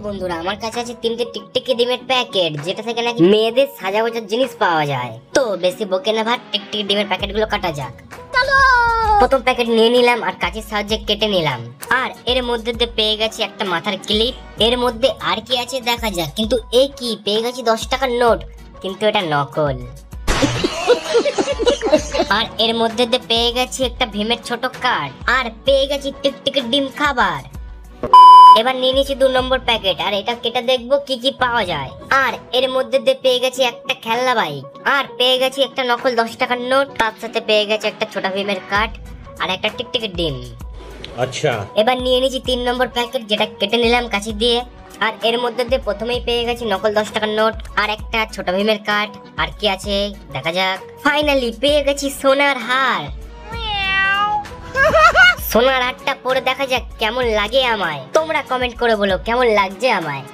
বন্ধুরা, আমার কাছে আছে 3টে টিকটিকি ডিমের প্যাকেট, যেটা থেকে নাকি মেয়েদের সাজাগোজার জিনিস পাওয়া যায়। তো বেশি বকে না ভাই, টিকটিকি ডিমের প্যাকেটগুলো কাটা যাক। প্রথম প্যাকেট নিয়ে নিলাম আর কাঁচির সাহায্যে কেটে নিলাম। আর এর মধ্যে দিয়ে পেয়ে গেছি একটা মাথার ক্লিপ। এর মধ্যে আর কি আছে দেখা যাক। কিন্তু এ কি, পেয়ে গেছি 10 টাকার নোট, কিন্তু এটা নকল। আর এর মধ্যে দিয়ে পেয়ে গেছি একটা ভীমের ছোট কার্ড, আর পেয়ে গেছি টিকটিকি ডিম খাবার। এবার নিয়ে নিয়েছি 2 নম্বর প্যাকেট, আর এটা কেটে দেখবো কি কি পাওয়া যায়। আর এর মধ্যে দিয়ে পেয়ে গেছি একটা খেলনা বাইক, আর পেয়ে গেছি একটা নকল 10 টাকার নোট, তার সাথে পেয়ে গেছে একটা ছোট ভীমের কার্ড আর একটা টিকটিকি ডিম। আচ্ছা, এবার নিয়ে নিয়েছি 3 নম্বর প্যাকেট, যেটা কেটে নিলাম কাঁচি দিয়ে। আর এর মধ্যে দিয়ে প্রথমেই পেয়ে গেছি নকল 10 টাকার নোট আর একটা ছোট ভীমের কার্ড। আর কি আছে দেখা যাক। ফাইনালি পেয়ে গেছি সোনার হার। সোনার হারটা পরে দেখা যাক কেমন লাগে আমায়। তোমরা কমেন্ট করে বলো কেমন লাগছে আমায়।